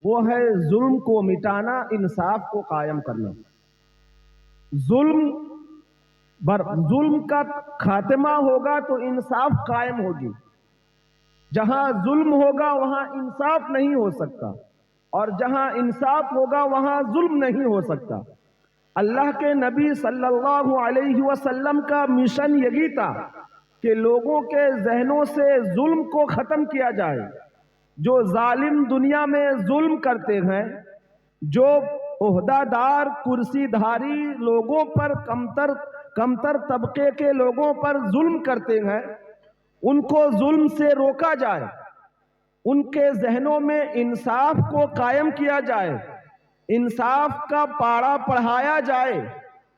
وہ ہے ظلم کو مٹانا، انصاف کو قائم کرنا۔ ظلم کا خاتمہ ہوگا تو انصاف قائم ہوگی۔ جہاں ظلم ہوگا وہاں انصاف نہیں ہو سکتا، اور جہاں انصاف ہوگا وہاں ظلم نہیں ہو سکتا۔ اللہ کے نبی صلی اللہ علیہ وسلم کا مشن یہی تھا کہ لوگوں کے ذہنوں سے ظلم کو ختم کیا جائے۔ جو ظالم دنیا میں ظلم کرتے ہیں، جو عہدہ دار کرسی دھاری لوگوں پر کمتر طبقے کے لوگوں پر ظلم کرتے ہیں، ان کو ظلم سے روکا جائے، ان کے ذہنوں میں انصاف کو قائم کیا جائے، انصاف کا پاڑا پڑھایا جائے،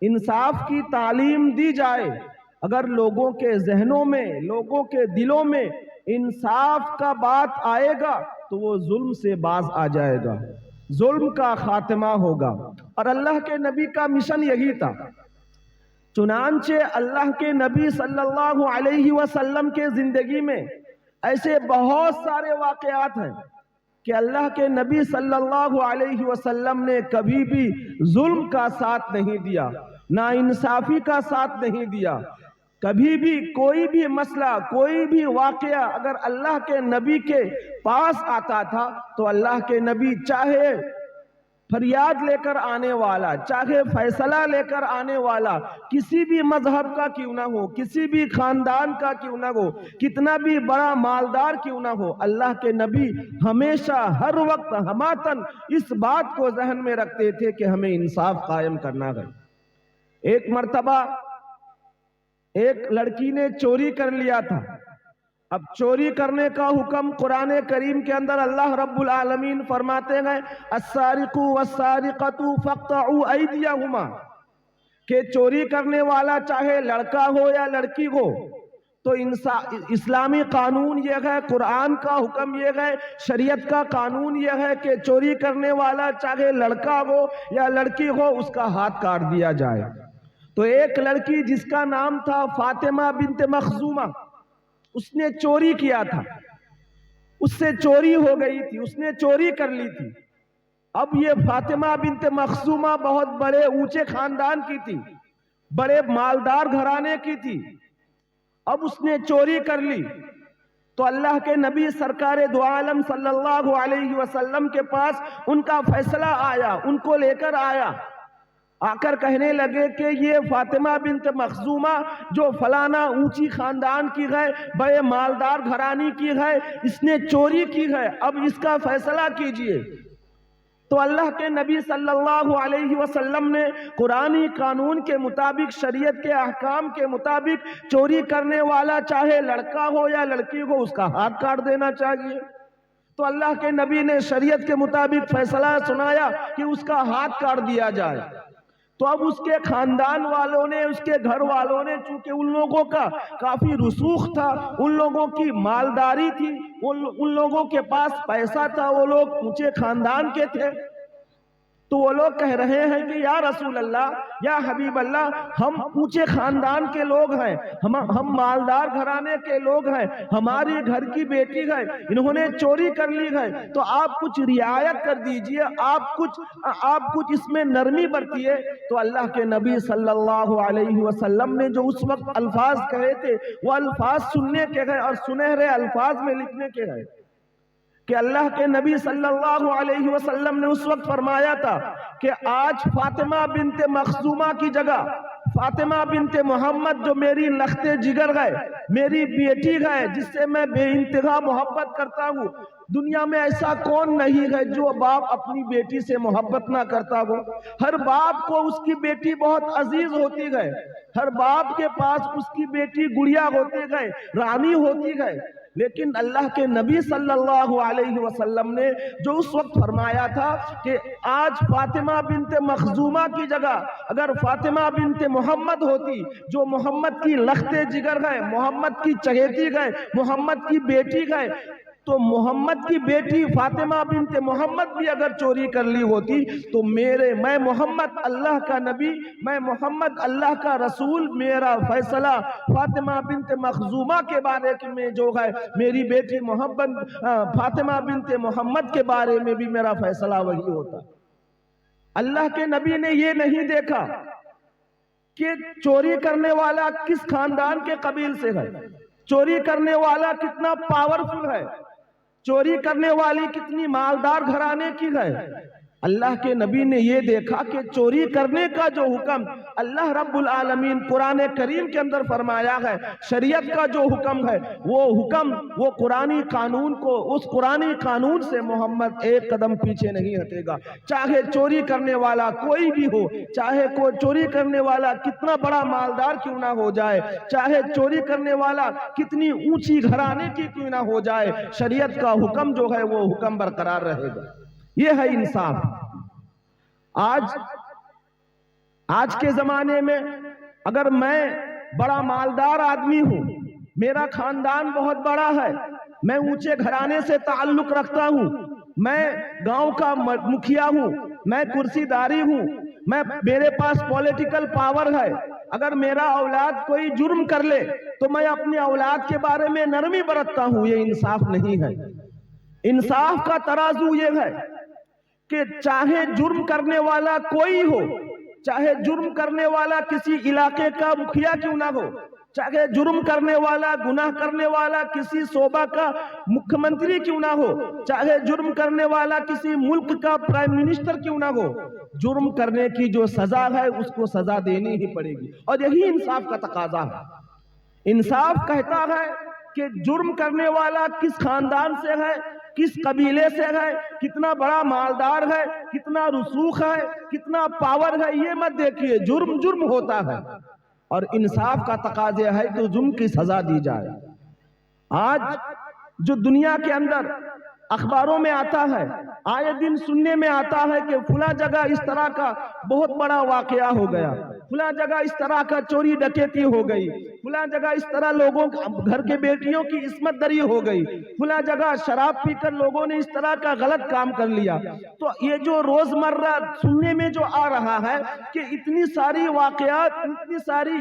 انصاف کی تعلیم دی جائے۔ اگر لوگوں کے ذہنوں میں، لوگوں کے دلوں میں انصاف کا بات آئے گا تو وہ ظلم سے باز آ جائے گا، ظلم کا خاتمہ ہوگا۔ اور اللہ کے نبی کا مشن یہی تھا۔ چنانچہ اللہ کے نبی صلی اللہ علیہ وسلم کے زندگی میں ایسے بہت سارے واقعات ہیں کہ اللہ کے نبی صلی اللہ علیہ وسلم نے کبھی بھی ظلم کا ساتھ نہیں دیا، ناانصافی کا ساتھ نہیں دیا۔ کبھی بھی کوئی بھی مسئلہ، کوئی بھی واقعہ اگر اللہ کے نبی کے پاس آتا تھا تو اللہ کے نبی چاہے فریاد لے کر آنے والا، چاہے فیصلہ لے کر آنے والا، کسی بھی مذہب کا کیوں نہ ہو، کسی بھی خاندان کا کیوں نہ ہو، کتنا بھی بڑا مالدار کیوں نہ ہو، اللہ کے نبی ہمیشہ ہر وقت ہماتن اس بات کو ذہن میں رکھتے تھے کہ ہمیں انصاف قائم کرنا ہے۔ ایک مرتبہ ایک لڑکی نے چوری کر لیا تھا۔ اب چوری کرنے کا حکم قرآن کریم کے اندر اللہ رب العالمین فرماتے ہیں السارق والسارقۃ فاقطعوا ایدیہما، کہ چوری کرنے والا چاہے لڑکا ہو یا لڑکی ہو، تو اسلامی قانون یہ ہے، قرآن کا حکم یہ ہے، شریعت کا قانون یہ ہے کہ چوری کرنے والا چاہے لڑکا ہو یا لڑکی ہو اس کا ہاتھ کاٹ دیا جائے۔ تو ایک لڑکی جس کا نام تھا فاطمہ بنت مخزومہ، اس نے چوری کیا تھا، اس سے چوری ہو گئی تھی، اس نے چوری کر لی تھی۔ اب یہ فاطمہ بنت مخزومہ بہت بڑے اونچے خاندان کی تھی، بڑے مالدار گھرانے کی تھی۔ اب اس نے چوری کر لی تو اللہ کے نبی سرکار دو عالم صلی اللہ علیہ وسلم کے پاس ان کا فیصلہ آیا، ان کو لے کر آیا، آ کر کہنے لگے کہ یہ فاطمہ بنت مخزومہ جو فلانا اونچی خاندان کی ہے، بڑے مالدار گھرانے کی ہے، اس نے چوری کی ہے، اب اس کا فیصلہ کیجئے۔ تو اللہ کے نبی صلی اللہ علیہ وسلم نے قرآنی قانون کے مطابق، شریعت کے احکام کے مطابق، چوری کرنے والا چاہے لڑکا ہو یا لڑکی ہو اس کا ہاتھ کاٹ دینا چاہیے۔ تو اللہ کے نبی نے شریعت کے مطابق فیصلہ سنایا کہ اس کا ہاتھ کاٹ دیا جائے۔ تو اب اس کے خاندان والوں نے، اس کے گھر والوں نے، چونکہ ان لوگوں کا کافی رسوخ تھا، ان لوگوں کی مالداری تھی، ان لوگوں کے پاس پیسہ تھا، وہ لوگ اونچے خاندان کے تھے، تو وہ لوگ کہہ رہے ہیں کہ یا رسول اللہ، یا حبیب اللہ، ہم اونچے خاندان کے لوگ ہیں، ہم مالدار گھرانے کے لوگ ہیں، ہماری گھر کی بیٹی ہے، انہوں نے چوری کر لی ہے، تو آپ کچھ رعایت کر دیجئے، آپ کچھ اس میں نرمی برتیے۔ تو اللہ کے نبی صلی اللہ علیہ وسلم نے جو اس وقت الفاظ کہے تھے وہ الفاظ سننے کے گئے، اور سنہرے الفاظ میں لکھنے کے گئے کہ اللہ کے نبی صلی اللہ علیہ وسلم نے اس وقت فرمایا تھا کہ آج فاطمہ بنت مخزومہ کی جگہ فاطمہ بنت محمد جو میری لخت جگر ہے، میری بیٹی ہے، جس سے میں بے انتہا محبت کرتا ہوں، دنیا میں ایسا کون نہیں ہے جو باپ اپنی بیٹی سے محبت نہ کرتا ہو۔ ہر باپ کو اس کی بیٹی بہت عزیز ہوتی ہے، ہر باپ کے پاس اس کی بیٹی گڑیا ہوتی ہے، رانی ہوتی ہے۔ لیکن اللہ کے نبی صلی اللہ علیہ وسلم نے جو اس وقت فرمایا تھا کہ آج فاطمہ بنت مخزومہ کی جگہ اگر فاطمہ بنت محمد ہوتی، جو محمد کی لخت جگر ہے، محمد کی چہیتی ہے، محمد کی بیٹی ہے، تو محمد کی بیٹی فاطمہ بنت محمد بھی اگر چوری کر لی ہوتی تو میں محمد اللہ کا نبی، میں محمد اللہ کا رسول، میرا فیصلہ فاطمہ بنت مخزومہ کے بارے میں جو ہے، میری بیٹی فاطمہ بنت محمد کے بارے میں بھی میرا فیصلہ وہی ہوتا۔ اللہ کے نبی نے یہ نہیں دیکھا کہ چوری کرنے والا کس خاندان کے قبیل سے ہے، چوری کرنے والا کتنا پاورفل ہے، چوری کرنے والی کتنی مالدار گھرانے کی ہے۔ اللہ کے نبی نے یہ دیکھا کہ چوری کرنے کا جو حکم اللہ رب العالمین قرآن کریم کے اندر فرمایا ہے، شریعت کا جو حکم ہے، وہ حکم وہ قرآنی قانون کو، اس قرآنی قانون سے محمد ایک قدم پیچھے نہیں ہٹے گا، چاہے چوری کرنے والا کوئی بھی ہو، چاہے کوئی چوری کرنے والا کتنا بڑا مالدار کیوں نہ ہو جائے، چاہے چوری کرنے والا کتنی اونچی گھرانے کی کیوں نہ ہو جائے، شریعت کا حکم جو ہے وہ حکم برقرار رہے گا۔ یہ ہے انصاف۔ آج کے زمانے میں اگر میں بڑا مالدار آدمی ہوں، میرا خاندان بہت بڑا ہے، میں اونچے گھرانے سے تعلق رکھتا ہوں، میں گاؤں کا مکھیا ہوں، میں کرسی داری ہوں، میرے پاس پولیٹیکل پاور ہے، اگر میرا اولاد کوئی جرم کر لے تو میں اپنی اولاد کے بارے میں نرمی برتتا ہوں، یہ انصاف نہیں ہے۔ انصاف کا ترازو یہ ہے کہ چاہے جرم کرنے والا کوئی ہو، چاہے جرم کرنے والا کسی علاقے کا مکھیا کیوں نہ ہو، چاہے جرم کرنے والا، گناہ کرنے والا کسی صوبہ کا مکھی منتری کیوں نہ ہو، چاہے جرم کرنے والا کسی ملک کا پرائم منسٹر کیوں نہ ہو، جرم کرنے کی جو سزا ہے اس کو سزا دینی ہی پڑے گی، اور یہی انصاف کا تقاضا ہے۔ انصاف کہتا ہے کہ جرم کرنے والا کس خاندان سے ہے، کس قبیلے سے ہے، کتنا بڑا مالدار ہے، کتنا رسوخ ہے، کتنا پاور ہے، یہ مت دیکھیے، جرم جرم ہوتا ہے، اور انصاف کا تقاضا ہے کہ جرم کی سزا دی جائے۔ آج جو دنیا کے اندر اخباروں میں آتا ہے، آئے دن سننے میں آتا ہے کہ فلاں جگہ اس طرح کا بہت بڑا واقعہ ہو گیا، فلاں جگہ اس طرح کا چوری ڈکیتی ہو گئی، فلاں جگہ اس طرح لوگوں گھر کے بیٹیوں کی عصمت دری ہو گئی، فلاں جگہ شراب پی کر لوگوں نے اس طرح کا غلط کام کر لیا۔ تو یہ جو روزمرہ سننے میں جو آ رہا ہے کہ اتنی ساری واقعات، اتنی ساری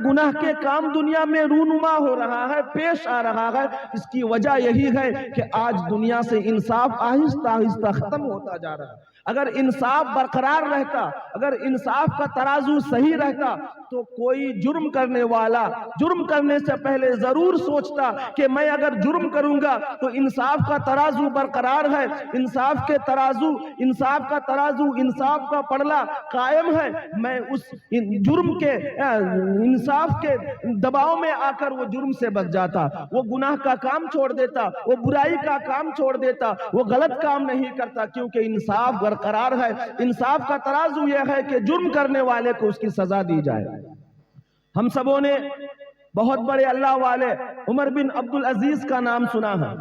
گناہ کے کام دنیا میں رونما ہو رہا ہے، پیش آ رہا ہے، اس کی وجہ یہی ہے کہ آج دنیا سے انصاف آہستہ آہستہ ختم ہوتا جا رہا ہے۔ اگر انصاف برقرار رہتا، اگر انصاف کا ترازو صحیح رہتا تو کوئی جرم کرنے والا جرم کرنے سے پہلے ضرور سوچتا کہ میں اگر جرم کروں گا تو انصاف کا ترازو برقرار ہے، انصاف کا ترازو انصاف کا پڑلا قائم ہے، میں اس جرم کے انصاف کے دباؤ میں آ کر وہ جرم سے بچ جاتا، وہ گناہ کا کام چھوڑ دیتا، وہ برائی کا کام چھوڑ دیتا، وہ غلط کام نہیں کرتا، کیونکہ انصاف برقرار ہے۔ انصاف کا ترازو یہ ہے کہ جرم کرنے والے کو اس کی سزا دی جائے۔ ہم سبوں نے بہت بڑے اللہ والے عمر بن عبدالعزیز کا نام سنا ہے،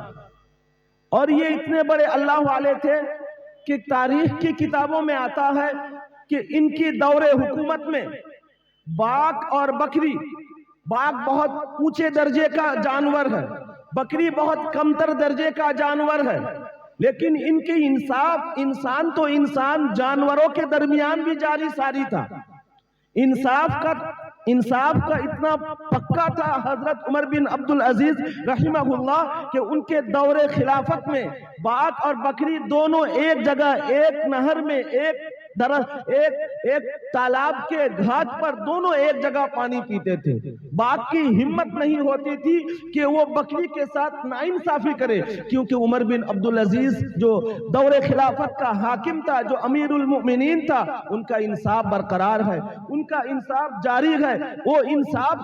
اور یہ اتنے بڑے اللہ والے تھے کہ تاریخ کی کتابوں میں آتا ہے کہ ان کی دور حکومت میں باغ اور بکری، باغ بہت اونچے درجے کا جانور ہے، بکری بہت کمتر درجے کا جانور ہے، لیکن ان کی انسان تو انسان، جانوروں کے درمیان بھی جاری ساری تھا۔ انصاف کا اتنا پکا تھا حضرت عمر بن عبدالعزیز رحمہ اللہ کہ ان کے دور خلافت میں باغ اور بکری دونوں ایک جگہ، ایک نہر میں، ایک تالاب کے گھاٹ پر دونوں ایک جگہ پانی پیتے تھے۔ باغ کی ہمت نہیں ہوتی تھی کہ وہ بکری کے ساتھ ناانصافی کرے، کیونکہ عمر بن عبدالعزیز جو دور خلافت کا حاکم تھا، جو امیر المؤمنین تھا، ان کا انصاف برقرار ہے، ان کا انصاف جاری ہے، وہ انصاف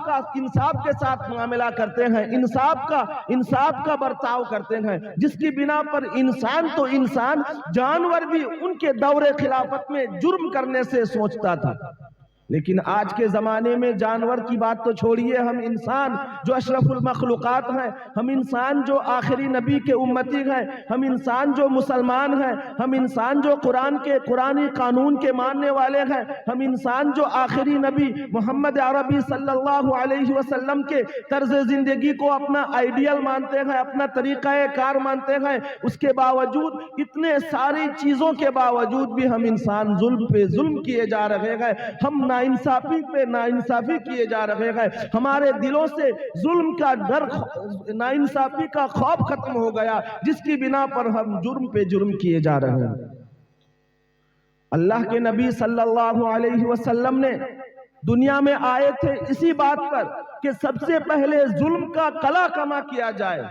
کے ساتھ معاملہ کرتے ہیں، انصاف کا برتاؤ کرتے ہیں، جس کی بنا پر انسان تو انسان، جانور بھی ان کے دور خلافت میں جرم کرنے سے سوچتا تھا۔ لیکن آج کے زمانے میں جانور کی بات تو چھوڑیے، ہم انسان جو اشرف المخلوقات ہیں، ہم انسان جو آخری نبی کے امتی ہیں، ہم انسان جو مسلمان ہیں، ہم انسان جو قرآنی قانون کے ماننے والے ہیں، ہم انسان جو آخری نبی محمد عربی صلی اللہ علیہ وسلم کے طرز زندگی کو اپنا آئیڈیل مانتے ہیں، اپنا طریقہ کار مانتے ہیں، اس کے باوجود اتنے ساری چیزوں کے باوجود بھی ہم انسان ظلم پہ ظلم کیے جا رہے ہیں، ہم ناانصافی پہ ناانصافی کیے جا رہے ہیں، ہمارے دلوں سے ظلم کا ڈر، ناانصافی کا خوف ختم ہو گیا، جس کی بنا پر ہم جرم پہ جرم کیے جا رہے ہیں۔ اللہ کے نبی صلی اللہ علیہ وسلم نے دنیا میں آئے تھے اسی بات پر کہ سب سے پہلے ظلم کا قلع کما کیا جائے،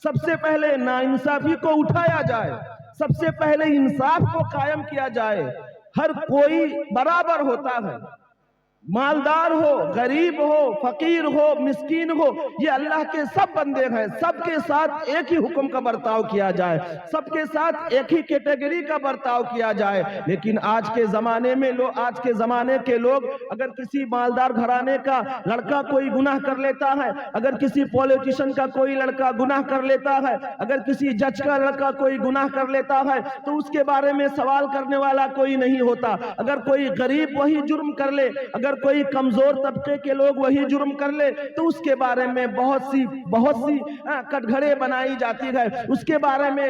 سب سے پہلے ناانصافی کو اٹھایا جائے، سب سے پہلے انصاف کو قائم کیا جائے۔ ہر کوئی برابر ہوتا ہے، مالدار ہو، غریب ہو، فقیر ہو، مسکین ہو، یہ اللہ کے سب بندے ہیں، سب کے ساتھ ایک ہی حکم کا برتاؤ کیا جائے، سب کے ساتھ ایک ہی کیٹیگری کا برتاؤ کیا جائے۔ لیکن آج کے زمانے کے لوگ اگر کسی مالدار گھرانے کا لڑکا کوئی گناہ کر لیتا ہے، اگر کسی پولیٹیشن کا کوئی لڑکا گناہ کر لیتا ہے، اگر کسی جج کا لڑکا کوئی گناہ کر لیتا ہے تو اس کے بارے میں سوال کرنے والا کوئی نہیں ہوتا۔ اگر کوئی غریب وہی جرم کر لے، اگر کوئی کمزور طبقے کے لوگ وہی جرم کر لے تو اس کے بارے میں بہت سی کٹگھڑے بنائی جاتی ہے، اس کے بارے میں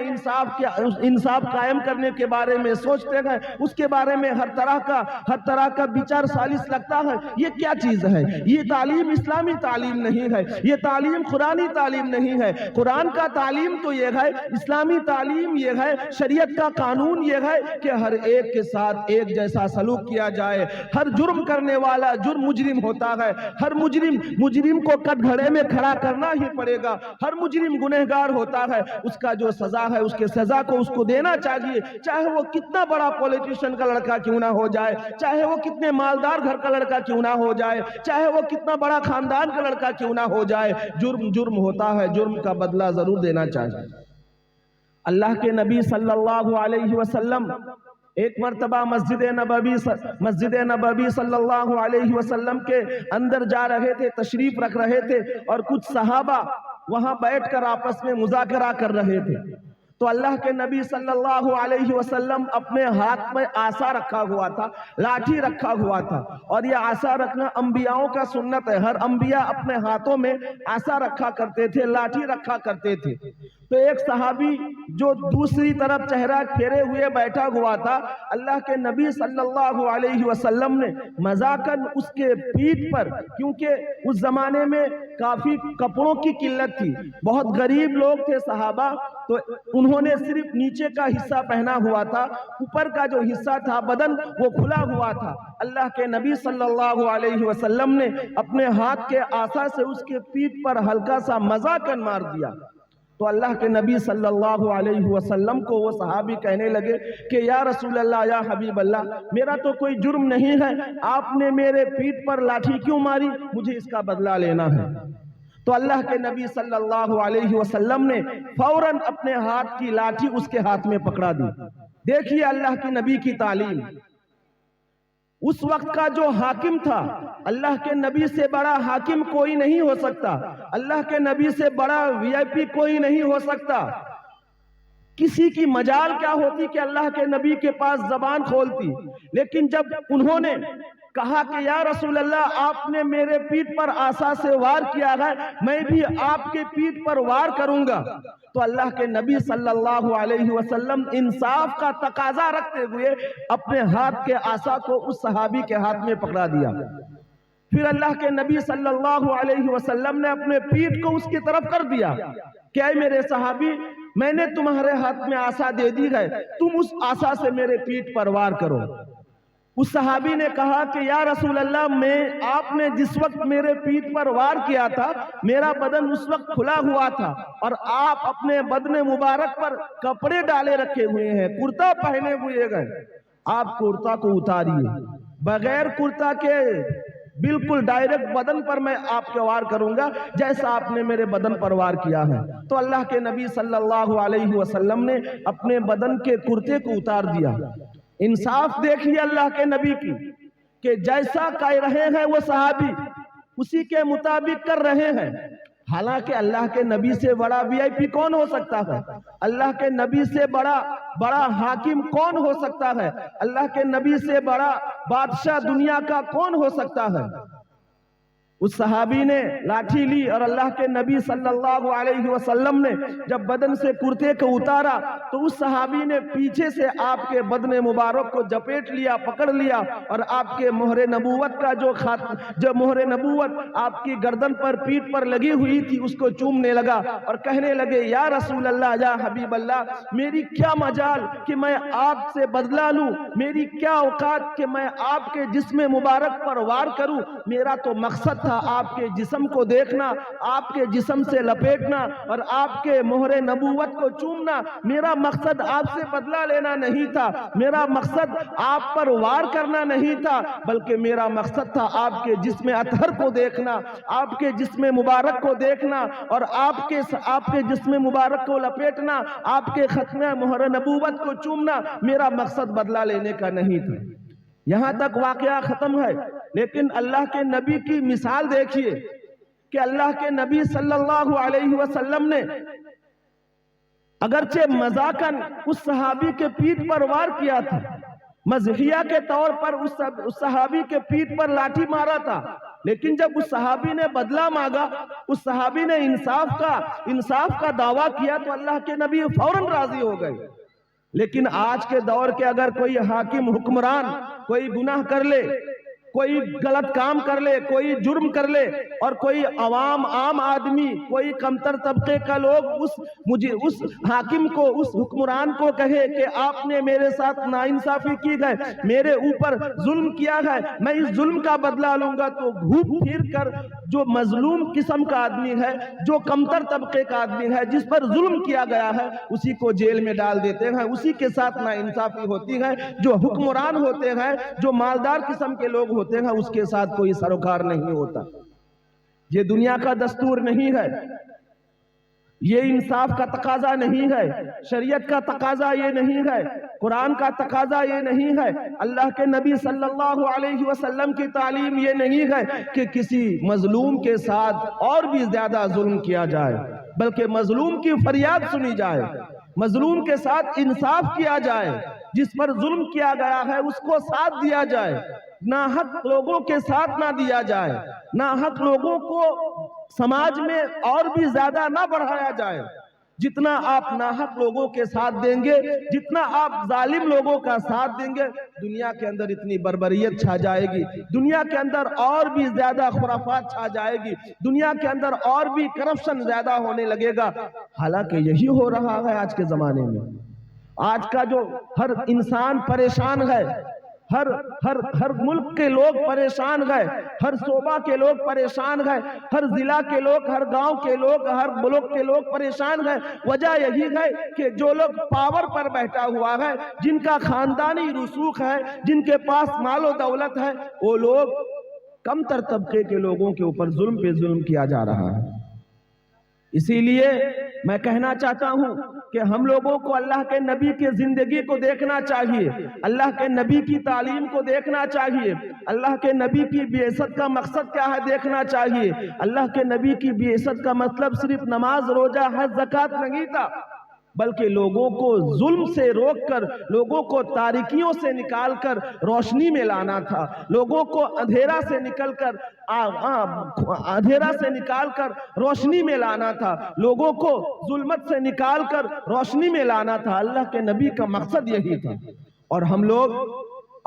انصاف قائم کرنے کے بارے میں سوچتے ہیں، اس کے بارے میں ہر طرح کا بچار سالس لگتا ہے۔ یہ کیا چیز ہے؟ یہ تعلیم اسلامی تعلیم نہیں ہے، یہ تعلیم قرآنی تعلیم نہیں ہے۔ قرآن کا تعلیم تو یہ ہے، اسلامی تعلیم یہ ہے، شریعت کا قانون یہ ہے کہ ہر ایک کے ساتھ ایک جیسا سلوک کیا جائے۔ ہر جرم کرنے والا جرم مجرم ہوتا ہے، ہر مجرم کو کٹگھڑے میں کھڑا کرنا ہی پڑے گا، ہر مجرم گنہگار ہوتا ہے، اس کا جو سزا ہے اس کے سزا کو اس کو دینا چاہیے، چاہے وہ کتنا بڑا پولیٹیشن کا لڑکا کیوں نہ ہو جائے، چاہے وہ کتنے مالدار گھر کا لڑکا کیوں نہ ہو جائے، چاہے وہ کتنا بڑا خاندان کا لڑکا کیوں نہ ہو جائے، جرم ہوتا ہے، جرم کا بدلہ ضرور دینا چاہیے۔ اللہ کے نبی صلی اللہ علیہ وسلم ایک مرتبہ مسجد نبوی صلی اللہ علیہ وسلم کے اندر جا رہے تھے، تشریف رکھ رہے تھے، اور کچھ صحابہ وہاں بیٹھ کر آپس میں مذاکرہ کر رہے تھے۔ تو اللہ کے نبی صلی اللہ علیہ وسلم اپنے ہاتھ میں عصا رکھا ہوا تھا، لاٹھی رکھا ہوا تھا، اور یہ عصا رکھنا انبیاؤں کا سنت ہے، ہر انبیاء اپنے ہاتھوں میں عصا رکھا کرتے تھے، لاٹھی رکھا کرتے تھے۔ تو ایک صحابی جو دوسری طرف چہرہ پھیرے ہوئے بیٹھا ہوا تھا، اللہ کے نبی صلی اللہ علیہ وسلم نے مذاقاً اس کے پیٹھ پر، کیونکہ اس زمانے میں کافی کپڑوں کی قلت تھی، بہت غریب لوگ تھے صحابہ، تو انہوں نے صرف نیچے کا حصہ پہنا ہوا تھا، اوپر کا جو حصہ تھا بدن وہ کھلا ہوا تھا۔ اللہ کے نبی صلی اللہ علیہ وسلم نے اپنے ہاتھ کے عصا سے اس کے پیٹھ پر ہلکا سا مذاقاً مار دیا۔ تو اللہ کے نبی صلی اللہ علیہ وسلم کو وہ صحابی کہنے لگے کہ یا رسول اللہ، یا حبیب اللہ، میرا تو کوئی جرم نہیں ہے، آپ نے میرے پیٹھ پر لاٹھی کیوں ماری؟ مجھے اس کا بدلہ لینا ہے۔ تو اللہ کے نبی صلی اللہ علیہ وسلم نے فوراً اپنے ہاتھ کی لاٹھی اس کے ہاتھ میں پکڑا دی۔ دیکھیے اللہ کی نبی کی تعلیم۔ اس وقت کا جو حاکم تھا، اللہ کے نبی سے بڑا حاکم کوئی نہیں ہو سکتا، اللہ کے نبی سے بڑا وی آئی پی کوئی نہیں ہو سکتا۔ کسی کی مجال کیا ہوتی کہ اللہ کے نبی کے پاس زبان کھولتی، لیکن جب انہوں نے کہا کہ یا رسول اللہ، آپ نے میرے پیٹھ پر عصا سے وار کیا ہے، میں بھی آپ کے پیٹھ پر وار کروں گا، تو اللہ کے نبی صلی اللہ علیہ وسلم انصاف کا تقاضا رکھتے ہوئے اپنے ہاتھ کے عصا کو اس صحابی کے ہاتھ میں پکڑا دیا۔ پھر اللہ کے نبی صلی اللہ علیہ وسلم نے اپنے پیٹھ کو اس کی طرف کر دیا کہ اے میرے صحابی، میں نے تمہارے ہاتھ میں عصا دے دی ہے، تم اس عصا سے میرے پیٹھ پر وار کرو۔ اس صحابی نے کہا کہ یا رسول اللہ، آپ نے جس وقت میرے پیٹھ پر وار کیا تھا، میرا بدن اس وقت کھلا ہوا تھا، اور آپ اپنے بدن مبارک پر کپڑے ڈالے رکھے ہوئے ہیں، کرتا پہنے ہوئے گئے، آپ کرتا کو اتاریے، بغیر کرتا کے بالکل ڈائریکٹ بدن پر میں آپ کے وار کروں گا جیسا آپ نے میرے بدن پر وار کیا ہے۔ تو اللہ کے نبی صلی اللہ علیہ وسلم نے اپنے بدن کے کرتے کو اتار دیا۔ انصاف دیکھیے اللہ کے نبی کی، کہ جیسا کہہ رہے ہیں وہ صحابی اسی کے مطابق کر رہے ہیں. حالانکہ اللہ کے نبی سے بڑا وی آئی پی کون ہو سکتا ہے؟ اللہ کے نبی سے بڑا حاکم کون ہو سکتا ہے؟ اللہ کے نبی سے بڑا بادشاہ دنیا کا کون ہو سکتا ہے؟ اس صحابی نے لاٹھی لی اور اللہ کے نبی صلی اللہ علیہ وسلم نے جب بدن سے کرتے کو اتارا تو اس صحابی نے پیچھے سے آپ کے بدن مبارک کو جپیٹ لیا، پکڑ لیا، اور آپ کے مہر نبوت کا جو مہر نبوت آپ کی گردن پر پیٹھ پر لگی ہوئی تھی اس کو چومنے لگا اور کہنے لگے یا رسول اللہ، یا حبیب اللہ، میری کیا مجال کہ میں آپ سے بدلہ لوں، میری کیا اوقات کہ میں آپ کے جسم مبارک پر وار کروں. میرا تو مقصد تھا آپ کے جسم کو دیکھنا، آپ کے جسم سے لپیٹنا اور آپ کے مہر نبوت کو چومنا. میرا مقصد آپ سے بدلہ لینا نہیں تھا، میرا مقصد آپ پر وار کرنا نہیں تھا، بلکہ میرا مقصد تھا آپ کے جسم اطہر کو دیکھنا، آپ کے جسم مبارک کو دیکھنا اور آپ کے جسم مبارک کو لپیٹنا، آپ کے ختم مہر نبوت کو چومنا. میرا مقصد بدلہ لینے کا نہیں تھا. یہاں تک واقعہ ختم ہے. لیکن اللہ کے نبی کی مثال دیکھیے کہ اللہ کے نبی صلی اللہ علیہ وسلم نے اگرچہ مذاقاً اس صحابی کے پیٹھ پر وار کیا تھا، مزحیہ کے طور پر اس صحابی کے پیٹھ پر لاٹھی مارا تھا، لیکن جب اس صحابی نے بدلہ مانگا، اس صحابی نے انصاف کا دعویٰ کیا تو اللہ کے نبی فوراً راضی ہو گئے. لیکن آج کے دور کے اگر کوئی حاکم حکمران کوئی گناہ کر لے، کوئی غلط کام کر لے، کوئی جرم کر لے، اور کوئی عام آدمی، کوئی کمتر طبقے کا لوگ اس حاکم کو، اس حکمران کو کہے کہ آپ نے میرے ساتھ ناانصافی کی ہے، میرے اوپر ظلم کیا ہے، میں اس ظلم کا بدلہ لوں گا، تو گھوم پھر کر جو مظلوم قسم کا آدمی ہے، جو کمتر طبقے کا آدمی ہے، جس پر ظلم کیا گیا ہے، اسی کو جیل میں ڈال دیتے ہیں، اسی کے ساتھ ناانصافی ہوتی ہے. جو حکمران ہوتے ہیں، جو مالدار قسم کے لوگ ہوتے ہیں، اس کے ساتھ کوئی سروکار نہیں ہوتا. یہ دنیا کا دستور نہیں ہے، یہ انصاف کا تقاضا نہیں ہے، شریعت کا تقاضا یہ نہیں ہے، قرآن کا تقاضا یہ نہیں ہے، اللہ کے نبی صلی اللہ علیہ وسلم کی تعلیم یہ نہیں ہے کہ کسی مظلوم کے ساتھ اور بھی زیادہ ظلم کیا جائے، بلکہ مظلوم کی فریاد سنی جائے، مظلوم کے ساتھ انصاف کیا جائے، جس پر ظلم کیا گیا ہے اس کو ساتھ دیا جائے، ناحق لوگوں کے ساتھ نہ دیا جائے، ناحق لوگوں کو سماج میں اور بھی زیادہ نہ بڑھایا جائے. جتنا آپ ناحق لوگوں کے ساتھ دیں گے، جتنا آپ ظالم لوگوں کا ساتھ دیں گے، دنیا کے اندر اتنی بربریت چھا جائے گی، دنیا کے اندر اور بھی زیادہ خرافات چھا جائے گی، دنیا کے اندر اور بھی کرپشن زیادہ ہونے لگے گا. حالانکہ یہی ہو رہا ہے آج کے زمانے میں. آج کا جو ہر انسان پریشان ہے، ہر ملک کے لوگ پریشان گئے، ہر صوبہ کے لوگ پریشان گئے، ہر ضلع کے لوگ، ہر گاؤں کے لوگ، ہر ملک کے لوگ پریشان گئے. وجہ یہی ہے کہ جو لوگ پاور پر بیٹھا ہوا ہے، جن کا خاندانی رسوخ ہے، جن کے پاس مال و دولت ہے، وہ لوگ کم تر طبقے کے لوگوں کے اوپر ظلم پہ ظلم کیا جا رہا ہے. اسی لیے میں کہنا چاہتا ہوں کہ ہم لوگوں کو اللہ کے نبی کی زندگی کو دیکھنا چاہیے، اللہ کے نبی کی تعلیم کو دیکھنا چاہیے، اللہ کے نبی کی بعثت کا مقصد کیا ہے دیکھنا چاہیے. اللہ کے نبی کی بعثت کا مطلب صرف نماز، روزہ، حج، زکوٰۃ نہیں تھا، بلکہ لوگوں کو ظلم سے روک کر، لوگوں کو تاریکیوں سے نکال کر روشنی میں لانا تھا، لوگوں کو اندھیرا سے نکال کر روشنی میں لانا تھا، لوگوں کو ظلمت سے نکال کر روشنی میں لانا تھا. اللہ کے نبی کا مقصد یہی تھا. اور ہم لوگ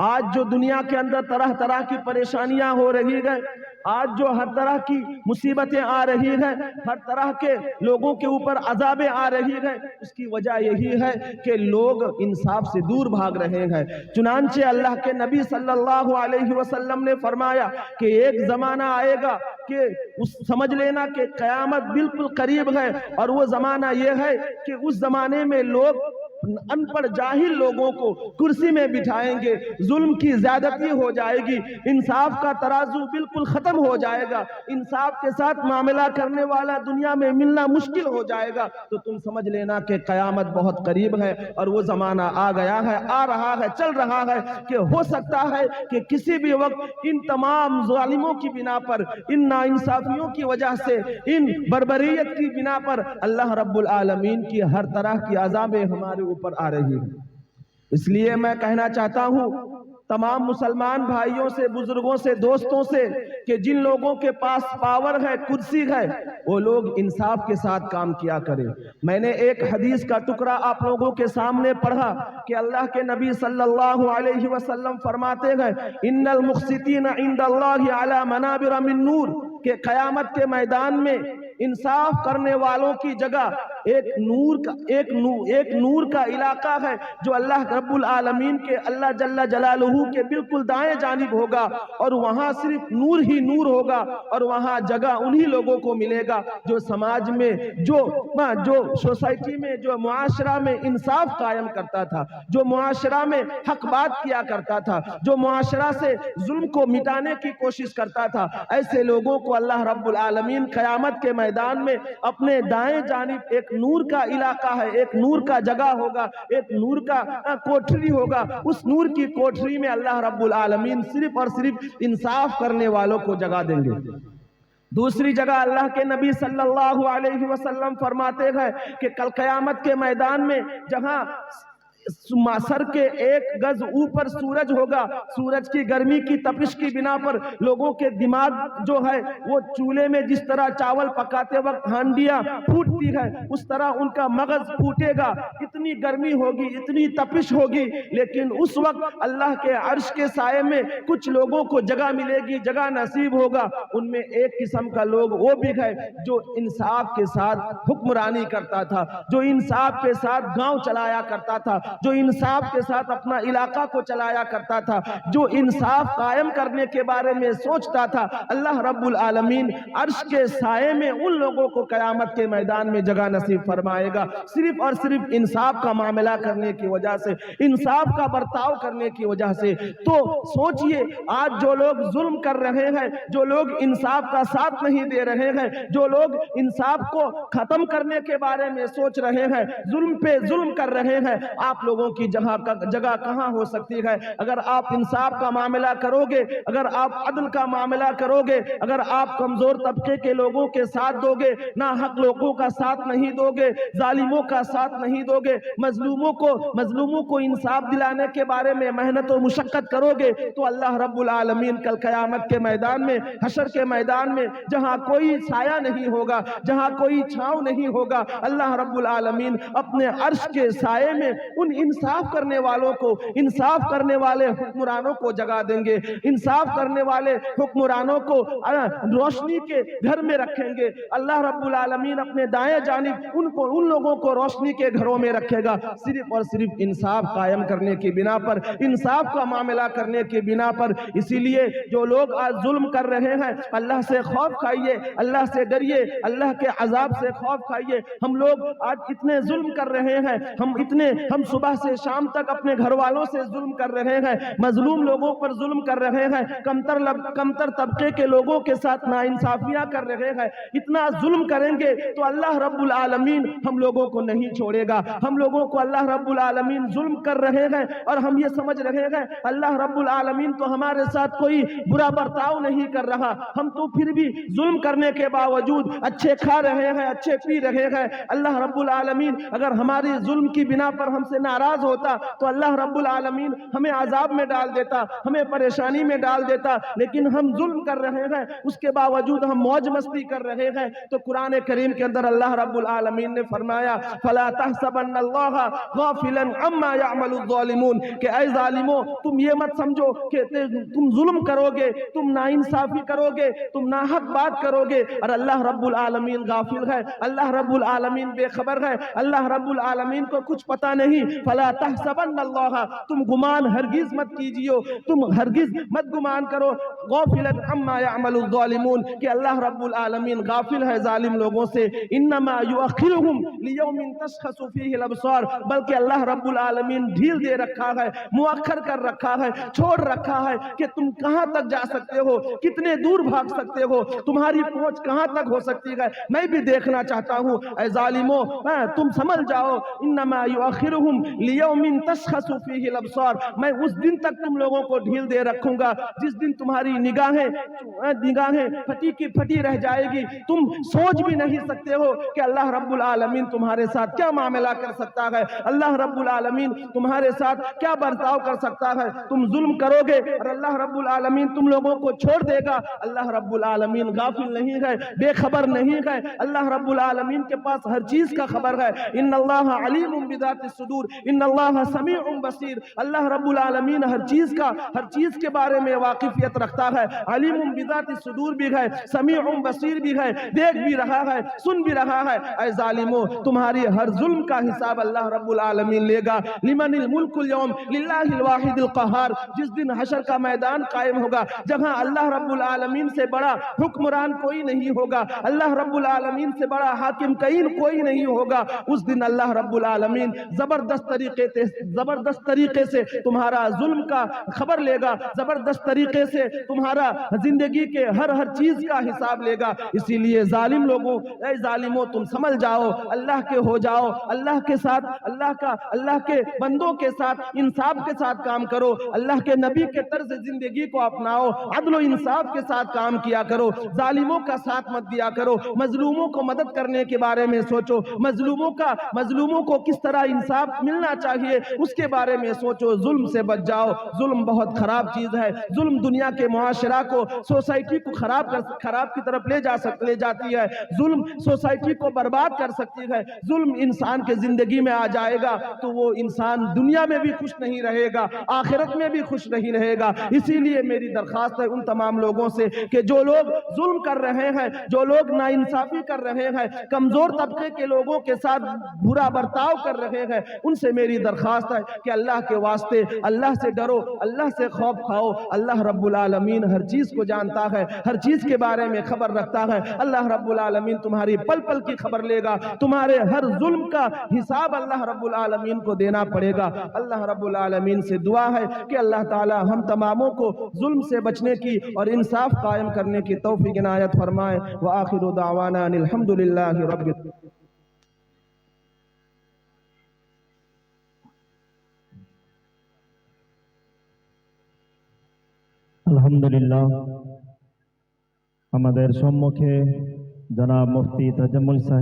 آج جو دنیا کے اندر طرح طرح کی پریشانیاں ہو رہی ہیں، آج جو ہر طرح کی مصیبتیں آ رہی ہیں، ہر طرح کے لوگوں کے اوپر عذابیں آ رہی ہیں، اس کی وجہ یہی ہے کہ لوگ انصاف سے دور بھاگ رہے ہیں. چنانچہ اللہ کے نبی صلی اللہ علیہ وسلم نے فرمایا کہ ایک زمانہ آئے گا کہ سمجھ لینا کہ قیامت بالکل قریب ہے، اور وہ زمانہ یہ ہے کہ اس زمانے میں لوگ ان پڑھ جاہل لوگوں کو کرسی میں بٹھائیں گے، ظلم کی زیادتی ہو جائے گی، انصاف کا ترازو بالکل ختم ہو جائے گا، انصاف کے ساتھ معاملہ کرنے والا دنیا میں ملنا مشکل ہو جائے گا، تو تم سمجھ لینا کہ قیامت بہت قریب ہے اور وہ زمانہ آ گیا ہے، آ رہا ہے، چل رہا ہے کہ ہو سکتا ہے کہ کسی بھی وقت ان تمام ظالموں کی بنا پر، ان ناانصافیوں کی وجہ سے، ان بربریت کی بنا پر اللہ رب العالمین کی ہر طرح کی عذابیں ہمارے اوپر آ رہی ہیں۔ اس لیے میں کہنا چاہتا ہوں تمام مسلمان بھائیوں سے، بزرگوں سے، دوستوں سے کہ جن لوگوں کے پاس پاور ہے، کرسی ہے، وہ لوگ انصاف کے ساتھ کام کیا کریں۔ میں نے ایک حدیث کا ٹکڑا آپ لوگوں کے سامنے پڑھا کہ اللہ کے نبی صلی اللہ علیہ وسلم فرماتے ہیں ان المقسطین عند اللہ علی منابر من نور، کہ قیامت کے میدان میں انصاف کرنے والوں کی جگہ ایک نور کا علاقہ ہے جو اللہ رب العالمین کے، اللہ جل جلالہ کے بالکل دائیں جانب ہوگا، اور وہاں صرف نور ہی نور ہوگا، اور وہاں جگہ انہی لوگوں کو ملے گا جو سماج میں، جو سوسائٹی میں، جو معاشرہ میں انصاف قائم کرتا تھا، جو معاشرہ میں حق بات کیا کرتا تھا، جو معاشرہ سے ظلم کو مٹانے کی کوشش کرتا تھا۔ ایسے لوگوں کو اللہ رب العالمین قیامت کے میدان میں اپنے دائیں جانب ایک نور کا علاقہ ہے، ایک نور کا جگہ ہوگا، ایک نور کا کوٹھری ہوگا، اس نور کی کوٹھری میں اللہ رب العالمین صرف اور صرف انصاف کرنے والوں کو جگہ دیں گے۔ دوسری جگہ اللہ کے نبی صلی اللہ علیہ وسلم فرماتے ہیں کہ کل قیامت کے میدان میں جہاں سر کے ایک گز اوپر سورج ہوگا، سورج کی گرمی کی تپش کی بنا پر لوگوں کے دماغ جو ہے وہ چولہے میں جس طرح چاول پکاتے وقت ہانڈیاں پھوٹتی ہے، اس طرح ان کا مغز پھوٹے گا، اتنی گرمی ہوگی، اتنی تپش ہوگی، لیکن اس وقت اللہ کے عرش کے سائے میں کچھ لوگوں کو جگہ ملے گی، جگہ نصیب ہوگا۔ ان میں ایک قسم کا لوگ وہ بھی ہے جو انصاف کے ساتھ حکمرانی کرتا تھا، جو انصاف کے ساتھ گاؤں چلایا کرتا تھا، جو انصاف کے ساتھ اپنا علاقہ کو چلایا کرتا تھا، جو انصاف قائم کرنے کے بارے میں سوچتا تھا۔ اللہ رب العالمین عرش کے سائے میں ان لوگوں کو قیامت کے میدان میں جگہ نصیب فرمائے گا، صرف اور صرف انصاف کا معاملہ کرنے کی وجہ سے، انصاف کا برتاؤ کرنے کی وجہ سے۔ تو سوچئے آج جو لوگ ظلم کر رہے ہیں، جو لوگ انصاف کا ساتھ نہیں دے رہے ہیں، جو لوگ انصاف کو ختم کرنے کے بارے میں سوچ رہے ہیں، ظلم پہ ظلم کر رہے ہیں، آپ لوگوں کی جگہ کہاں ہو سکتی ہے؟ اگر آپ انصاف کا معاملہ کرو گے، اگر آپ عدل کا معاملہ کرو گے، اگر آپ کمزور طبقے کے لوگوں کے ساتھ دو گے، ناحق لوگوں کا ساتھ نہیں دو گے، ظالموں کا ساتھ نہیں دو گے، مظلوموں کو انصاف دلانے کے بارے میں محنت و مشقت کرو گے، تو اللہ رب العالمین کل قیامت کے میدان میں، حشر کے میدان میں، جہاں کوئی سایہ نہیں ہوگا، جہاں کوئی چھاؤں نہیں ہوگا، اللہ رب العالمین اپنے عرش کے سائے میں ان انصاف کرنے والوں کو، انصاف کرنے والے حکمرانوں کو جگہ دیں گے، انصاف کرنے والے حکمرانوں کو روشنی کے گھر میں رکھیں گے۔ اللہ رب العالمین اپنے دائیں جانب ان لوگوں کو روشنی کے گھروں میں رکھے گا، صرف اور صرف انصاف قائم کرنے کی بنا پر، انصاف کا معاملہ کرنے کی بنا پر۔ اسی لیے جو لوگ آج ظلم کر رہے ہیں، اللہ سے خوف کھائیے، اللہ سے ڈریے، اللہ کے عذاب سے خوف کھائیے۔ ہم لوگ آج اتنے ظلم کر رہے ہیں، ہم صبح سے شام تک اپنے گھر والوں سے ظلم کر رہے ہیں، مظلوم لوگوں پر ظلم کر رہے ہیں، کمتر طبقے کے لوگوں کے ساتھ ناانصافیاں کر رہے ہیں۔ اتنا ظلم کریں گے تو اللہ رب العالمین ہم لوگوں کو نہیں چھوڑے گا۔ ہم لوگوں کو اللہ رب العالمین ظلم کر رہے ہیں اور ہم یہ سمجھ رہے ہیں اللہ رب العالمین تو ہمارے ساتھ کوئی برا برتاؤ نہیں کر رہا، ہم تو پھر بھی ظلم کرنے کے باوجود اچھے کھا رہے ہیں، اچھے پی رہے ہیں۔ اللہ رب العالمین اگر ہماری ظلم کی بنا پر ہم سے ناراض ہوتا تو اللہ رب العالمین ہمیں عذاب میں ڈال دیتا، ہمیں پریشانی میں ڈال دیتا، لیکن ہم ظلم کر رہے ہیں، اس کے باوجود ہم موج مستی کر رہے ہیں۔ تو قرآن کریم کے اندر اللہ رب العالمین نے فرمایا فَلَا تَحْسَبَنَّ اللَّهَ غَافِلًا عَمَّا يَعْمَلُ الظَّالِمُونَ، کہ اے ظالموں تم یہ مت سمجھو کہ تم ظلم کرو گے، تم ناانصافی کرو گے، تم ناحق بات کرو گے اور اللہ رب العالمین غافل ہے، اللہ رب العالمین بے خبر ہے، اللہ رب العالمین کو کچھ پتہ نہیں۔ فلا تحسبن اللہ، تم گمان ہرگز مت کیجیے، تم ہرگز مت گمان کرو غافلا عما يعمل الظالمون کہ اللہ رب العالمین غافل ہے ظالم لوگوں سے، انما یؤخرهم لیوم تشخص فیہ الابصار، بلکہ اللہ رب العالمین ڈھیل دے رکھا ہے، مؤخر کر رکھا ہے، چھوڑ رکھا ہے کہ تم کہاں تک جا سکتے ہو، کتنے دور بھاگ سکتے ہو، تمہاری پہنچ کہاں تک ہو سکتی ہے، میں بھی دیکھنا چاہتا ہوں۔ اے ظالموں تم سمجھ جاؤ، انما یؤخرهم لیوم تشخص فیہ الابصار، میں اس دن تک تم لوگوں کو ڈھیل دے رکھوں گا جس دن تمہاری نگاہیں پھٹی کی پھٹی رہ جائے گی، تم سوچ بھی نہیں سکتے ہو کہ اللہ رب العالمین تمہارے ساتھ کیا معاملہ کر سکتا ہے، اللہ رب العالمین تمہارے ساتھ کیا برتاؤ کر سکتا ہے، تم ظلم کرو گے اور اللہ رب العالمین تم لوگوں کو چھوڑ دے گا۔ اللہ رب العالمین غافل نہیں ہے، بے خبر نہیں ہے، اللہ رب العالمین کے پاس ہر چیز کا خبر ہے۔ ان اللہ علیم بذات الصدور ان اللہ سمیع بصیر، اللہ رب العالمین ہر چیز کے بارے میں واقفیت رکھتا ہے، علیم بذات الصدور بھی ہے، سمیع بصیر بھی ہے، دیکھ بھی رہا ہے، سن بھی رہا ہے۔ اے ظالموں تمہاری ہر ظلم کا حساب اللہ رب العالمین لے گا۔ لمن الملک اليوم للہ الواحد القہار، جس دن حشر کا میدان قائم ہوگا جہاں اللہ رب العالمین سے بڑا حکمران کوئی نہیں ہوگا، اللہ رب العالمین سے بڑا حاکم کئین کوئی نہیں ہوگا، اس دن اللہ رب العالمین زبردست طریقے سے تمہارا ظلم کا خبر لے گا، زبردست طریقے سے تمہارا زندگی کے ہر چیز کا حساب لے گا۔ اسی لیے ظالم لوگوں، اے ظالموں تم سمجھ جاؤ، اللہ کے ہو جاؤ، اللہ کے ساتھ اللہ کے بندوں کے ساتھ انصاف کے ساتھ کام کرو، اللہ کے نبی کے طرز زندگی کو اپناؤ، عدل و انصاف کے ساتھ کام کیا کرو، ظالموں کا ساتھ مت دیا کرو، مظلوموں کو مدد کرنے کے بارے میں سوچو، مظلوموں کو کس طرح انصاف ملنا چاہیے اس کے بارے میں سوچو، ظلم سے بچ جاؤ۔ ظلم بہت خراب چیز ہے، ظلم دنیا کے معاشرہ کو، سوسائٹی کو خراب کی طرف لے جاتی ہے، ظلم سوسائٹی کو برباد کر سکتی ہے، ظلم انسان کے زندگی میں آ جائے گا تو وہ انسان دنیا میں بھی خوش نہیں رہے گا، آخرت میں بھی خوش نہیں رہے گا۔ اسی لیے میری درخواست ہے ان تمام لوگوں سے کہ جو لوگ ظلم کر رہے ہیں، جو لوگ ناانصافی کر رہے ہیں، کمزور طبقے کے لوگوں کے ساتھ برا برتاؤ کر رہے ہیں، ان سے میری درخواست ہے کہ اللہ کے واسطے اللہ سے ڈرو، اللہ سے خوف کھاؤ، اللہ رب العالمین ہر چیز کو جانتا ہے، ہر چیز کے بارے میں خبر رکھتا ہے، اللہ رب العالمین تمہاری پل پل کی خبر لے گا، تمہارے ہر ظلم کا حساب اللہ رب العالمین کو دینا پڑے گا۔ اللہ رب العالمین سے دعا ہے کہ اللہ تعالی ہم تماموں کو ظلم سے بچنے کی اور انصاف قائم کرنے کی توفیق عنایت فرمائے۔ وآخر دعوانا ان الحمدللہ رب আলহামদুলিল্লাহ। আমাদের সম্মুখে জনাব মুফতি তাজাম্মুল সাহেব